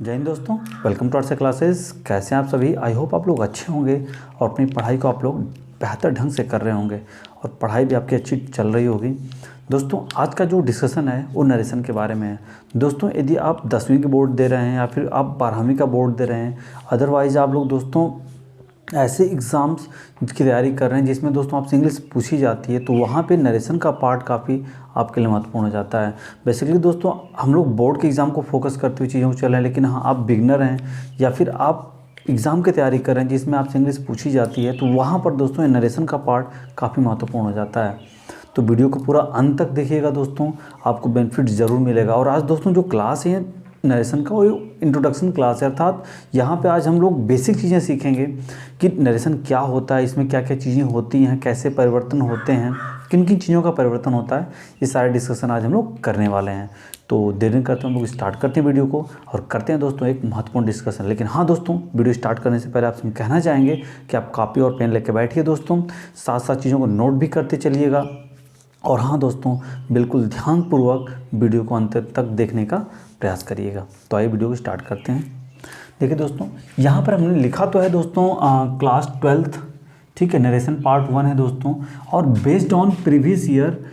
जय हिंद दोस्तों, welcome to our classes. कैसे हैं आप सभी? आई होप आप लोग अच्छे होंगे और अपनी पढ़ाई को आप लोग बेहतर ढंग से कर रहे होंगे और पढ़ाई भी आपकी अच्छी चल रही होगी। दोस्तों, आज का जो डिस्कशन है वो नरेशन के बारे में है। दोस्तों, यदि आप 10वीं के बोर्ड दे रहे हैं या फिर आप 12वीं का बोर्ड दे रहे हैं, अदरवाइज़ आप लोग दोस्तों ऐसे एग्ज़ाम्स की तैयारी कर रहे हैं जिसमें दोस्तों आपसे इंग्लिश पूछी जाती है, तो वहाँ पे नरेशन का पार्ट काफ़ी आपके लिए महत्वपूर्ण हो जाता है। बेसिकली दोस्तों, हम लोग बोर्ड के एग्ज़ाम को फोकस करते हुए चीज़ों को चल रहे हैं, लेकिन हाँ, आप बिगनर हैं या फिर आप एग्ज़ाम की तैयारी कर रहे हैं जिसमें आपसे इंग्लिश पूछी जाती है, तो वहाँ पर दोस्तों ये नरेशन का पार्ट काफ़ी महत्वपूर्ण हो जाता है। तो वीडियो को पूरा अंत तक देखिएगा दोस्तों, आपको बेनिफिट ज़रूर मिलेगा। और आज दोस्तों जो क्लास है नरेशन का, वो इंट्रोडक्शन क्लास है, अर्थात यहाँ पे आज हम लोग बेसिक चीज़ें सीखेंगे कि नरेशन क्या होता है, इसमें क्या क्या चीज़ें होती हैं, कैसे परिवर्तन होते हैं, किन किन चीज़ों का परिवर्तन होता है, ये सारे डिस्कशन आज हम लोग करने वाले हैं। तो देर नहीं करते हम लोग स्टार्ट करते हैं वीडियो को और करते हैं दोस्तों एक महत्वपूर्ण डिस्कशन। लेकिन हाँ दोस्तों, वीडियो स्टार्ट करने से पहले आपसे हम कहना चाहेंगे कि आप कॉपी और पेन लेके बैठिए दोस्तों, साथ साथ चीज़ों को नोट भी करते चलिएगा। और हाँ दोस्तों, बिल्कुल ध्यानपूर्वक वीडियो को अंत तक देखने का प्रयास करिएगा। तो आइए वीडियो को स्टार्ट करते हैं। देखिए दोस्तों, यहाँ पर हमने लिखा तो है दोस्तों क्लास 12th, ठीक है, नरेशन पार्ट 1 है दोस्तों, और based on previous year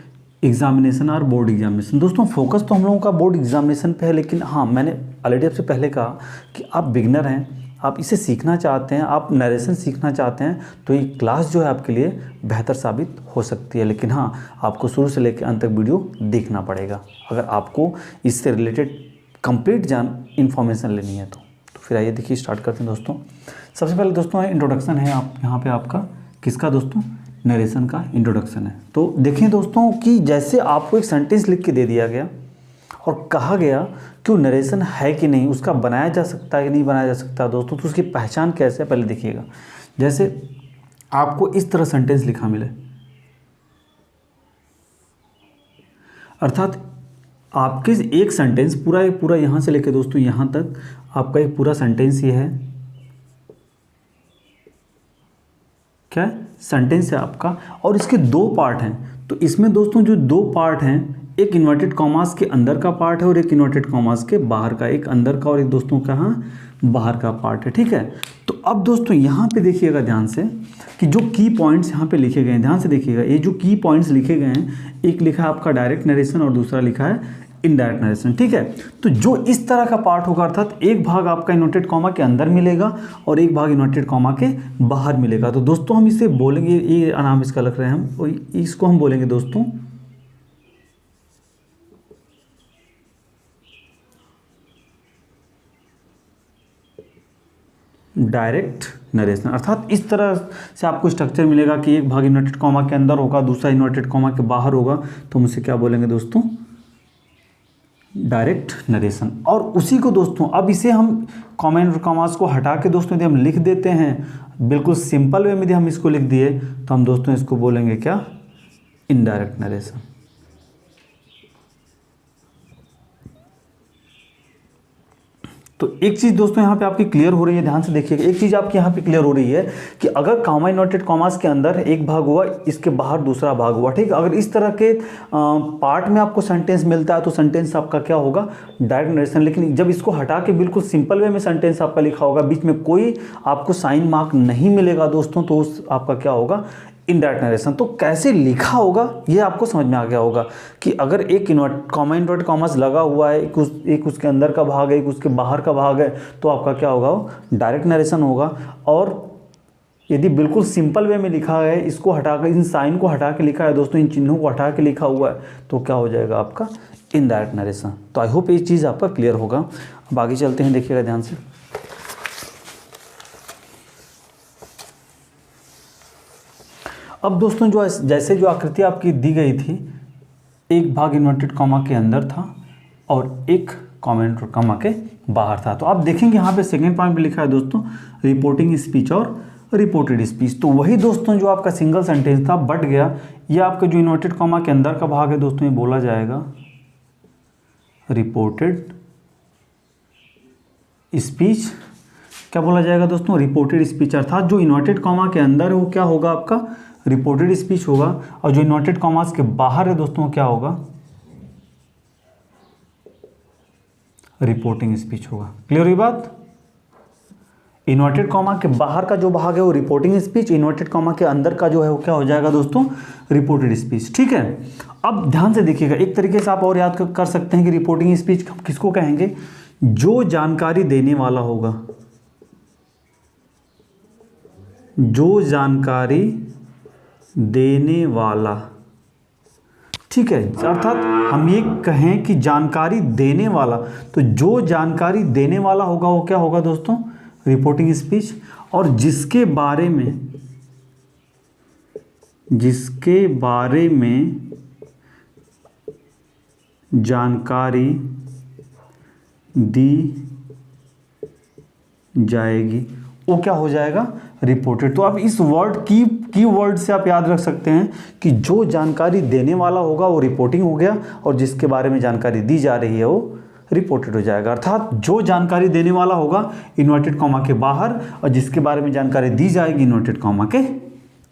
examination और बोर्ड एग्जामिनेशन। दोस्तों, फोकस तो हम लोगों का बोर्ड एग्जामिनेशन पे है, लेकिन हाँ, मैंने ऑलरेडी आपसे पहले कहा कि आप बिगनर हैं, आप इसे सीखना चाहते हैं, आप नरेशन सीखना चाहते हैं, तो ये क्लास जो है आपके लिए बेहतर साबित हो सकती है। लेकिन हाँ, आपको शुरू से लेकर अंत तक वीडियो देखना पड़ेगा अगर आपको इससे रिलेटेड कंप्लीट इन्फॉर्मेशन लेनी है। तो फिर आइए देखिए स्टार्ट करते हैं दोस्तों। सबसे पहले दोस्तों इंट्रोडक्शन है, आप यहाँ पे आपका किसका दोस्तों, नरेशन का इंट्रोडक्शन है। तो देखें दोस्तों कि जैसे आपको एक सेंटेंस लिख के दे दिया गया और कहा गया कि वो नरेशन है कि नहीं, उसका बनाया जा सकता है कि नहीं बनाया जा सकता दोस्तों, तो उसकी पहचान कैसे है पहले देखिएगा। जैसे आपको इस तरह सेंटेंस लिखा मिले, अर्थात आपके एक सेंटेंस पूरा यहाँ से लेके दोस्तों यहाँ तक आपका एक पूरा सेंटेंस ये है, क्या है, सेंटेंस है आपका, और इसके दो पार्ट हैं। तो इसमें दोस्तों जो दो पार्ट हैं, एक इन्वर्टेड कॉमास के अंदर का पार्ट है और एक इन्वर्टेड कॉमास के बाहर का, एक अंदर का और एक दोस्तों कहाँ बाहर का पार्ट है, ठीक है। तो अब दोस्तों यहाँ पे देखिएगा ध्यान से कि जो की पॉइंट्स यहाँ पे लिखे गए हैं, ध्यान से देखिएगा, ये जो की पॉइंट्स लिखे गए हैं, एक लिखा है आपका डायरेक्ट नरेशन और दूसरा लिखा है इनडायरेक्ट नरेशन, ठीक है। तो जो इस तरह का पार्ट होगा, अर्थात एक भाग आपका इन्वर्टेड कॉमा के अंदर मिलेगा और एक भाग इन्वर्टेड कॉमा के बाहर मिलेगा। तो दोस्तों हम इसे बोलेंगे, ये नाम इसका रख रहे हैं हम, इसको हम बोलेंगे दोस्तों डायरेक्ट नरेशन। अर्थात इस तरह से आपको स्ट्रक्चर मिलेगा कि एक भाग इन्वर्टेड कॉमा के अंदर होगा, दूसरा इन्वर्टेड कॉमा के बाहर होगा, तो हम इसे क्या बोलेंगे दोस्तों, डायरेक्ट नरेशन। और उसी को दोस्तों अब इसे हम कॉमा और कॉमास को हटा के दोस्तों यदि हम लिख देते हैं बिल्कुल सिंपल वे में, यदि हम इसको लिख दिए तो हम दोस्तों इसको बोलेंगे क्या, इनडायरेक्ट नरेशन। तो एक चीज़ दोस्तों यहाँ पे आपकी क्लियर हो रही है, ध्यान से देखिएगा, एक चीज़ आपकी यहाँ पे क्लियर हो रही है कि अगर कॉमा इन्वर्टेड कॉमास के अंदर एक भाग हुआ, इसके बाहर दूसरा भाग हुआ, ठीक है। अगर इस तरह के पार्ट में आपको सेंटेंस मिलता है तो सेंटेंस आपका क्या होगा, डायरेक्ट नरेशन। लेकिन जब इसको हटा के बिल्कुल सिंपल वे में सेंटेंस आपका लिखा होगा, बीच में कोई आपको साइन मार्क नहीं मिलेगा दोस्तों, तो उस आपका क्या होगा, इनडायरेक्ट नरेशन। तो कैसे लिखा होगा ये आपको समझ में आ गया होगा कि अगर एक कॉमा इन्वर्टेड कॉमास लगा हुआ है, एक उसके अंदर का भाग है, एक उसके बाहर का भाग है, तो आपका क्या होगा, डायरेक्ट नरेशन होगा। और यदि बिल्कुल सिंपल वे में लिखा है, इसको हटाकर, इन साइन को हटा के लिखा है दोस्तों, इन चिन्हों को हटा के लिखा हुआ है, तो क्या हो जाएगा आपका, इनडायरेक्ट नरेशन। तो आई होप ये चीज़ आपका क्लियर होगा। अब आगे चलते हैं, देखिएगा ध्यान से। अब दोस्तों जैसे जो आकृति आपकी दी गई थी, एक भाग इन्वर्टेड कॉमा के अंदर था और एक कॉमा इन्वर्टेड कॉमा के बाहर था। तो आप देखेंगे यहाँ पे सेकंड पॉइंट पे लिखा है दोस्तों रिपोर्टिंग स्पीच और रिपोर्टेड स्पीच। तो वही दोस्तों जो आपका सिंगल सेंटेंस था बट गया, ये आपका जो इन्वर्टेड कॉमा के अंदर का भाग है दोस्तों, ये बोला जाएगा रिपोर्टेड स्पीच। क्या बोला जाएगा दोस्तों, रिपोर्टेड स्पीच। अर्थात जो इन्वर्टेड कॉमा के अंदर है वो क्या होगा आपका, रिपोर्टेड स्पीच होगा, और जो इन्वर्टेड कॉमास के बाहर है दोस्तों क्या होगा, रिपोर्टिंग स्पीच होगा। क्लियर हुई बात? इन्वर्टेड कॉमा के बाहर का जो भाग है वो रिपोर्टिंग स्पीच, इन्वर्टेड कॉमा के अंदर का जो है वो क्या हो जाएगा दोस्तों, रिपोर्टेड स्पीच। ठीक है, अब ध्यान से देखिएगा, एक तरीके से आप और याद कर सकते हैं कि रिपोर्टिंग स्पीच किसको कहेंगे, जो जानकारी देने वाला होगा, जो जानकारी देने वाला। ठीक है, अर्थात हम ये कहें कि जानकारी देने वाला, तो जो जानकारी देने वाला होगा वो क्या होगा दोस्तों, रिपोर्टिंग स्पीच। और जिसके बारे में जानकारी दी जाएगी वो क्या हो जाएगा, रिपोर्टेड। तो अब इस वर्ड की वर्ड से आप याद रख सकते हैं कि जो जानकारी देने वाला होगा वो रिपोर्टिंग हो गया, और जिसके बारे में जानकारी दी जा रही है वो रिपोर्टेड हो जाएगा। अर्थात जो जानकारी देने वाला होगा इन्वर्टेड कॉमा के बाहर, और जिसके बारे में जानकारी दी जाएगी इन्वर्टेड कॉमा के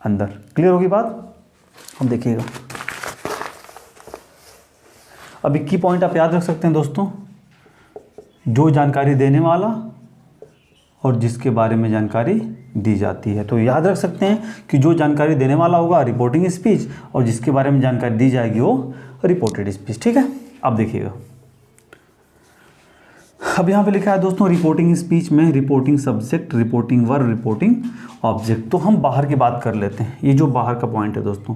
अंदर। क्लियर होगी बात? अब देखिएगा, अभी की पॉइंट आप याद रख सकते हैं दोस्तों, जो जानकारी देने वाला और जिसके बारे में जानकारी दी जाती है। तो याद रख सकते हैं कि जो जानकारी देने वाला होगा रिपोर्टिंग स्पीच, और जिसके बारे में जानकारी दी जाएगी वो रिपोर्टेड स्पीच। ठीक है, अब देखिएगा, अब यहाँ पे लिखा है दोस्तों रिपोर्टिंग स्पीच में reporting subject, reporting verb, reporting object. तो हम बाहर की बात कर लेते हैं। ये जो बाहर का पॉइंट है दोस्तों,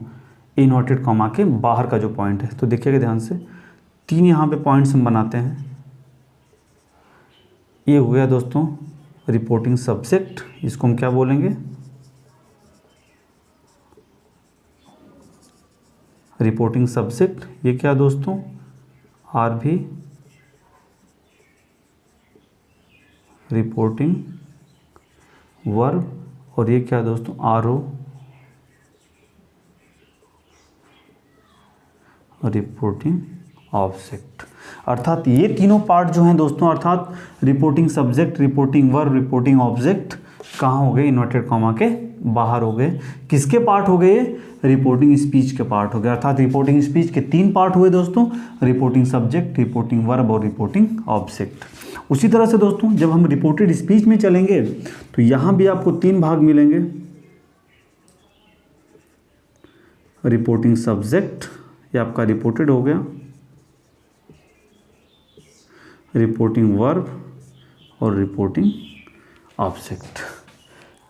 इन्वर्टेड कॉमा के बाहर का जो पॉइंट है, तो देखिएगा ध्यान से, 3 यहाँ पे पॉइंट्स हम बनाते हैं। ये हो गया दोस्तों रिपोर्टिंग सब्जेक्ट, इसको हम क्या बोलेंगे, रिपोर्टिंग सब्जेक्ट। ये क्या दोस्तों, आर भी रिपोर्टिंग वर्ब, और ये क्या दोस्तों, आर ओ रिपोर्टिंग ऑब्जेक्ट। अर्थात ये तीनों पार्ट जो हैं दोस्तों, अर्थात reporting subject, reporting verb, reporting object कहाँ हो गए, इन्वर्टेड कॉमा के बाहर हो गए। किसके पार्ट हो गए, रिपोर्टिंग स्पीच के पार्ट हो गए। अर्थात रिपोर्टिंग स्पीच के 3 पार्ट हुए दोस्तों, रिपोर्टिंग सब्जेक्ट, रिपोर्टिंग वर्ब और रिपोर्टिंग ऑब्जेक्ट। उसी तरह से दोस्तों जब हम रिपोर्टेड स्पीच में चलेंगे तो यहाँ भी आपको 3 भाग मिलेंगे, रिपोर्टिंग सब्जेक्ट, ये आपका रिपोर्टेड हो गया, रिपोर्टिंग वर्ब और रिपोर्टिंग ऑब्जेक्ट।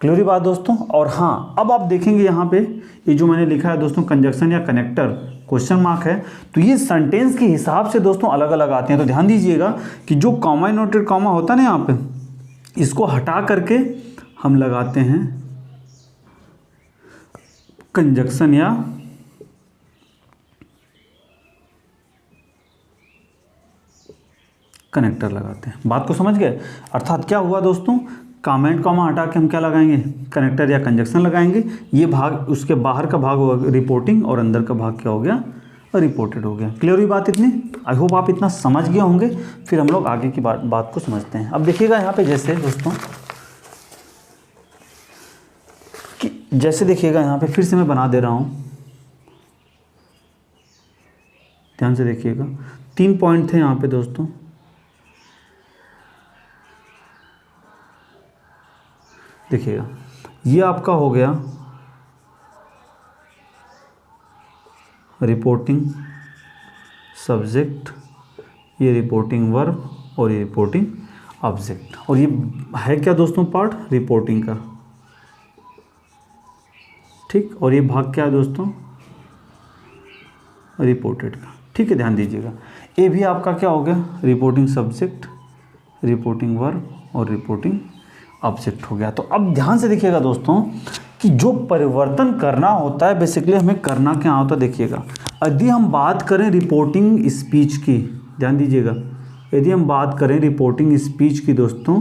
क्लियर बात दोस्तों? और हाँ, अब आप देखेंगे यहाँ पे ये जो मैंने लिखा है दोस्तों, कंजक्शन या कनेक्टर क्वेश्चन मार्क है, तो ये सेंटेंस के हिसाब से दोस्तों अलग अलग आते हैं। तो ध्यान दीजिएगा कि जो कॉमा इन्वर्टेड कॉमा होता है ना यहाँ पे, इसको हटा करके हम लगाते हैं कंजक्शन या कनेक्टर लगाते हैं। बात को समझ गए? अर्थात क्या हुआ दोस्तों, कमेंट कॉमा हटा के हम क्या लगाएंगे, कनेक्टर या कंजक्शन लगाएंगे। ये भाग, उसके बाहर का भाग होगा रिपोर्टिंग, और अंदर का भाग क्या हो गया, रिपोर्टेड हो गया। क्लियर हुई बात इतनी? आई होप आप इतना समझ गए होंगे। फिर हम लोग आगे की बात को समझते हैं। अब देखिएगा यहाँ पे जैसे दोस्तों कि जैसे देखिएगा यहाँ पे फिर से मैं बना दे रहा हूँ, ध्यान से देखिएगा। 3 पॉइंट थे यहाँ पे दोस्तों, देखिएगा ये आपका हो गया रिपोर्टिंग सब्जेक्ट, ये रिपोर्टिंग वर्ब और ये रिपोर्टिंग ऑब्जेक्ट। और ये है क्या दोस्तों, पार्ट रिपोर्टिंग का, ठीक। और ये भाग क्या है दोस्तों, रिपोर्टेड का, ठीक है। ध्यान दीजिएगा, ये भी आपका क्या हो गया, रिपोर्टिंग सब्जेक्ट, रिपोर्टिंग वर्ब और रिपोर्टिंग ऑब्जेक्ट हो गया। तो अब ध्यान से देखिएगा दोस्तों कि जो परिवर्तन करना होता है, बेसिकली हमें करना क्या होता है, देखिएगा। यदि हम बात करें रिपोर्टिंग स्पीच की, ध्यान दीजिएगा, यदि हम बात करें रिपोर्टिंग स्पीच की दोस्तों,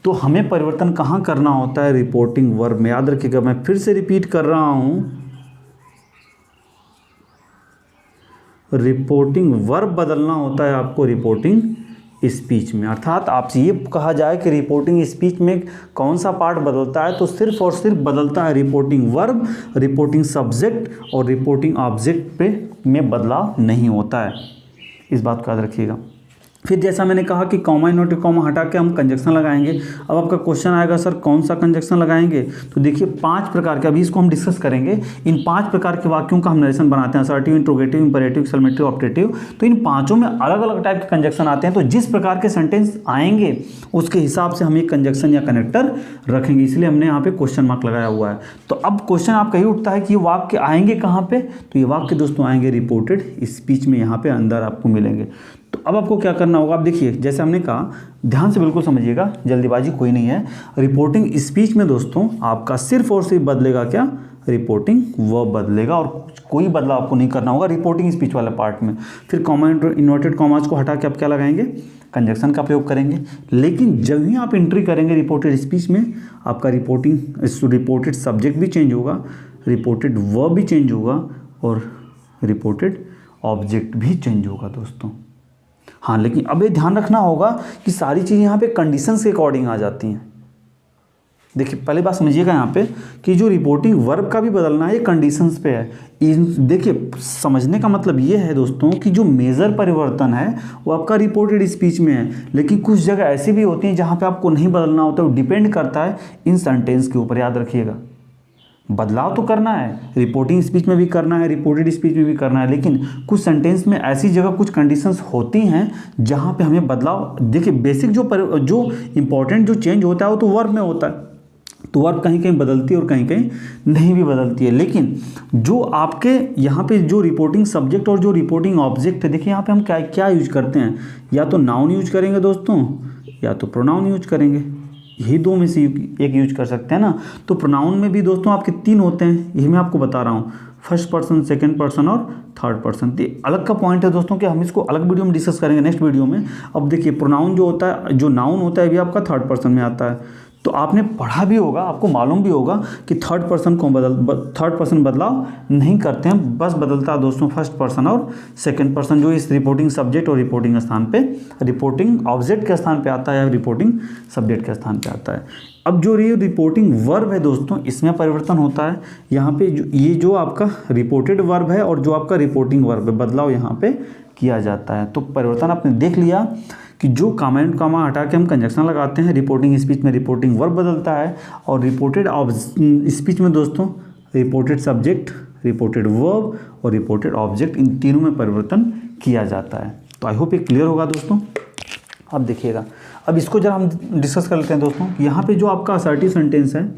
तो हमें परिवर्तन कहाँ करना होता है, रिपोर्टिंग वर्ब में। याद रखिएगा, मैं फिर से रिपीट कर रहा हूँ, रिपोर्टिंग वर्ब बदलना होता है आपको रिपोर्टिंग स्पीच में। अर्थात आपसे ये कहा जाए कि रिपोर्टिंग स्पीच में कौन सा पार्ट बदलता है, तो सिर्फ और सिर्फ बदलता है रिपोर्टिंग वर्ब, रिपोर्टिंग सब्जेक्ट और रिपोर्टिंग ऑब्जेक्ट पे में बदलाव नहीं होता है। इस बात को याद रखिएगा। फिर जैसा मैंने कहा कि कॉमा इन्वर्टेड कॉमा हटा के हम कंजक्शन लगाएंगे। अब आपका क्वेश्चन आएगा सर कौन सा कंजक्शन लगाएंगे, तो देखिए 5 प्रकार के, अभी इसको हम डिस्कस करेंगे। इन 5 प्रकार के वाक्यों का हम नरेशन बनाते हैं, assertive, interrogative, imperative, exclamatory, optative. तो इन पांचों में अलग अलग टाइप के कंजक्शन आते हैं, तो जिस प्रकार के सेंटेंस आएंगे उसके हिसाब से हम एक कंजक्शन या कनेक्टर रखेंगे, इसलिए हमने यहाँ पे क्वेश्चन मार्क लगाया हुआ है। तो अब क्वेश्चन आपका ये उठता है कि ये वाक्य आएंगे कहाँ पे, तो ये वाक्य दोस्तों आएंगे रिपोर्टेड स्पीच में, यहाँ पे अंदर आपको मिलेंगे। तो अब आपको क्या करना होगा, आप देखिए जैसे हमने कहा, ध्यान से बिल्कुल समझिएगा, जल्दीबाजी कोई नहीं है। रिपोर्टिंग स्पीच में दोस्तों आपका सिर्फ और सिर्फ बदलेगा क्या, रिपोर्टिंग वर्ब बदलेगा, और कोई बदलाव आपको नहीं करना होगा रिपोर्टिंग स्पीच वाले पार्ट में। फिर कॉमा इन्वर्टेड कॉमास को हटा के आप क्या लगाएंगे, कंजक्शन का प्रयोग करेंगे। लेकिन जब ही आप एंट्री करेंगे रिपोर्टेड स्पीच में, आपका रिपोर्टेड सब्जेक्ट भी चेंज होगा, रिपोर्टेड वर्ब भी चेंज होगा, और रिपोर्टेड ऑब्जेक्ट भी चेंज होगा दोस्तों। हाँ, लेकिन अब ये ध्यान रखना होगा कि सारी चीज़ यहाँ पे कंडीशंस के अकॉर्डिंग आ जाती हैं। देखिए पहली बात समझिएगा यहाँ पे कि जो रिपोर्टिंग वर्ब का भी बदलना है ये कंडीशंस पे है। देखिए समझने का मतलब ये है दोस्तों कि जो मेजर परिवर्तन है वो आपका रिपोर्टेड स्पीच में है, लेकिन कुछ जगह ऐसी भी होती हैं जहाँ पे आपको नहीं बदलना होता, वो डिपेंड करता है इन सेंटेंस के ऊपर, याद रखिएगा। बदलाव तो करना है, रिपोर्टिंग स्पीच में भी करना है, रिपोर्टेड स्पीच में भी करना है, लेकिन कुछ सेंटेंस में ऐसी जगह कुछ कंडीशंस होती हैं जहाँ पे हमें बदलाव, देखिए बेसिक जो इंपॉर्टेंट जो चेंज होता है वो तो वर्ब में होता है, तो वर्ब कहीं कहीं बदलती है और कहीं कहीं नहीं भी बदलती है। लेकिन जो आपके यहाँ पे जो रिपोर्टिंग सब्जेक्ट और जो रिपोर्टिंग ऑब्जेक्ट है, देखिए यहाँ पे हम क्या क्या यूज करते हैं, या तो नाउन यूज करेंगे दोस्तों, या तो प्रोनाउन यूज करेंगे, यही दो में से एक यूज कर सकते हैं ना। तो प्रोनाउन में भी दोस्तों आपके 3 होते हैं, यही मैं आपको बता रहा हूँ, फर्स्ट पर्सन, सेकंड पर्सन और थर्ड पर्सन। ये अलग का पॉइंट है दोस्तों कि हम इसको अलग वीडियो में डिस्कस करेंगे, नेक्स्ट वीडियो में। अब देखिए प्रोनाउन जो होता है, जो नाउन होता है, भी आपका थर्ड पर्सन में आता है। तो आपने पढ़ा भी होगा, आपको मालूम भी होगा कि थर्ड पर्सन बदलाव नहीं करते हैं, बस बदलता है दोस्तों फर्स्ट पर्सन और सेकंड पर्सन, जो इस रिपोर्टिंग सब्जेक्ट और रिपोर्टिंग स्थान पे, रिपोर्टिंग ऑब्जेक्ट के स्थान पे आता है या रिपोर्टिंग सब्जेक्ट के स्थान पे आता है। अब जो ये रिपोर्टिंग वर्ब है दोस्तों, इसमें परिवर्तन होता है। यहाँ पे ये जो आपका रिपोर्टेड वर्ब है और जो आपका रिपोर्टिंग वर्ब है, बदलाव यहाँ पे किया जाता है। तो परिवर्तन आपने देख लिया कि जो कॉमा एंड कॉमा हटा के हम कंजक्शन लगाते हैं, रिपोर्टिंग स्पीच में रिपोर्टिंग वर्ब बदलता है, और रिपोर्टेड स्पीच में दोस्तों रिपोर्टेड सब्जेक्ट, रिपोर्टेड वर्ब और रिपोर्टेड ऑब्जेक्ट, इन तीनों में परिवर्तन किया जाता है। तो आई होप ये क्लियर होगा दोस्तों। अब देखिएगा, अब इसको जरा हम डिस्कस कर लेते हैं दोस्तों। यहाँ पे जो आपका असर्टिव सेंटेंस है,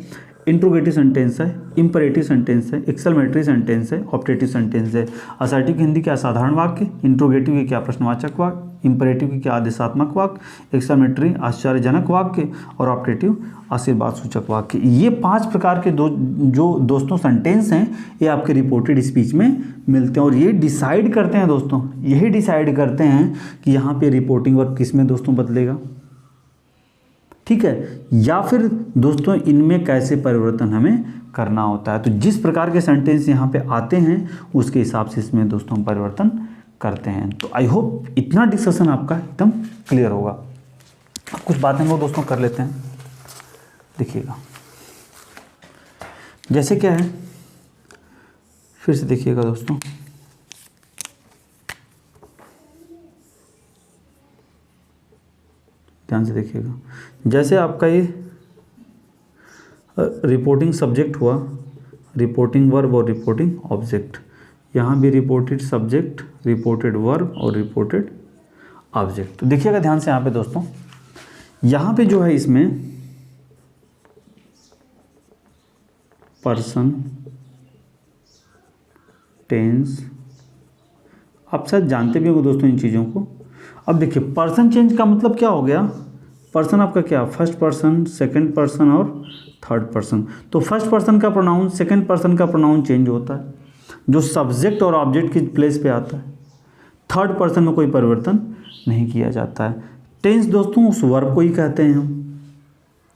इंट्रोगेटिव सेंटेंस है, इंपरेटिव सेंटेंस है, एक्सक्लेमेटरी सेंटेंस है, ऑप्टेटिव सेंटेंस है। असर्टिव की हिंदी क्या साधारण वाक्य, इंट्रोगेटिव की क्या प्रश्नवाचक वाक्य, इंपरेटिव की क्या आदेशात्मक वाक्य, एक्सक्लेमेटरी आश्चर्यजनक वाक्य, और ऑप्टेटिव आशीर्वाद सूचक वाक्य। ये 5 प्रकार के जो दोस्तों सेंटेंस हैं, ये आपके रिपोर्टेड स्पीच में मिलते हैं, और ये डिसाइड करते हैं दोस्तों, यही डिसाइड करते हैं कि यहाँ पे रिपोर्टिंग वर्ब किस में दोस्तों बदलेगा, ठीक है, या फिर दोस्तों इनमें कैसे परिवर्तन हमें करना होता है। तो जिस प्रकार के सेंटेंस यहाँ पे आते हैं उसके हिसाब से इसमें दोस्तों हम परिवर्तन करते हैं। तो आई होप इतना डिस्कशन आपका एकदम क्लियर होगा। अब कुछ बातें वो दोस्तों कर लेते हैं, देखिएगा जैसे क्या है, फिर से देखिएगा दोस्तों। ध्यान से देखिएगा, जैसे आपका ये रिपोर्टिंग सब्जेक्ट हुआ, रिपोर्टिंग वर्ब और रिपोर्टिंग ऑब्जेक्ट, यहाँ भी रिपोर्टेड सब्जेक्ट, रिपोर्टेड वर्ब और रिपोर्टेड ऑब्जेक्ट। तो देखिएगा ध्यान से यहाँ पे दोस्तों, यहाँ पे जो है इसमें पर्सन, टेंस, आप शायद जानते भी होंगे दोस्तों इन चीज़ों को। अब देखिए पर्सन चेंज का मतलब क्या हो गया, पर्सन आपका क्या, फर्स्ट पर्सन, सेकंड पर्सन और थर्ड पर्सन। तो फर्स्ट पर्सन का प्रोनाउन, सेकंड पर्सन का प्रोनाउन चेंज होता है, जो सब्जेक्ट और ऑब्जेक्ट की प्लेस पे आता है। थर्ड पर्सन में कोई परिवर्तन नहीं किया जाता है। टेंस दोस्तों उस वर्ब को ही कहते हैं हम,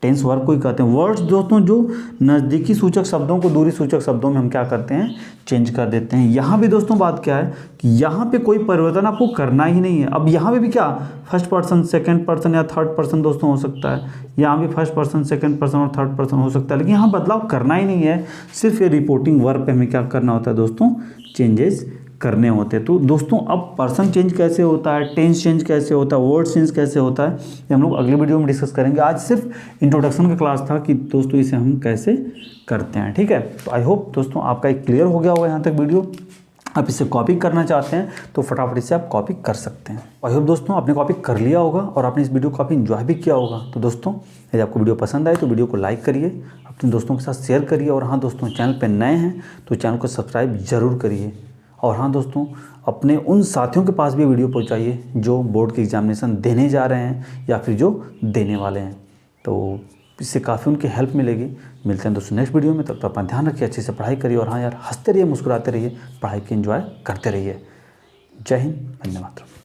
टेंस वर्ब को ही कहते हैं। वर्ड्स दोस्तों जो नज़दीकी सूचक शब्दों को दूरी सूचक शब्दों में हम क्या करते हैं, चेंज कर देते हैं। यहाँ भी दोस्तों बात क्या है कि यहाँ पे कोई परिवर्तन आपको करना ही नहीं है। अब यहाँ पे भी क्या, फर्स्ट पर्सन, सेकंड पर्सन या थर्ड पर्सन दोस्तों हो सकता है, यहाँ भी फर्स्ट पर्सन, सेकंड पर्सन और थर्ड पर्सन हो सकता है, लेकिन यहाँ बदलाव करना ही नहीं है। सिर्फ ये रिपोर्टिंग वर्ब पे हमें क्या करना होता है दोस्तों, चेंजेस करने होते हैं। तो दोस्तों अब पर्सन चेंज कैसे होता है, टेंस चेंज कैसे होता है, वर्ड चेंज कैसे होता है, ये हम लोग अगले वीडियो में डिस्कस करेंगे। आज सिर्फ इंट्रोडक्शन का क्लास था कि दोस्तों इसे हम कैसे करते हैं। ठीक है, तो आई होप दोस्तों आपका एक क्लियर हो गया होगा यहाँ तक वीडियो। आप इसे कॉपी करना चाहते हैं तो फटाफट इसे आप कॉपी कर सकते हैं। आई होप दोस्तों आपने कॉपी कर लिया होगा और आपने इस वीडियो को काफ़ी इन्जॉय भी किया होगा। तो दोस्तों यदि आपको वीडियो पसंद आए तो वीडियो को लाइक करिए, अपने दोस्तों के साथ शेयर करिए, और हाँ दोस्तों चैनल पर नए हैं तो चैनल को सब्सक्राइब ज़रूर करिए। और हाँ दोस्तों अपने उन साथियों के पास भी वीडियो पहुँचाइए जो बोर्ड की एग्जामिनेशन देने जा रहे हैं या फिर जो देने वाले हैं, तो इससे काफ़ी उनकी हेल्प मिलेगी। मिलते हैं दोस्तों नेक्स्ट वीडियो में, तब तक अपना ध्यान रखिए, अच्छे से पढ़ाई करिए, और हाँ यार हंसते रहिए, मुस्कुराते रहिए, पढ़ाई की एंजॉय करते रहिए। जय हिंद, वंदे मातरम।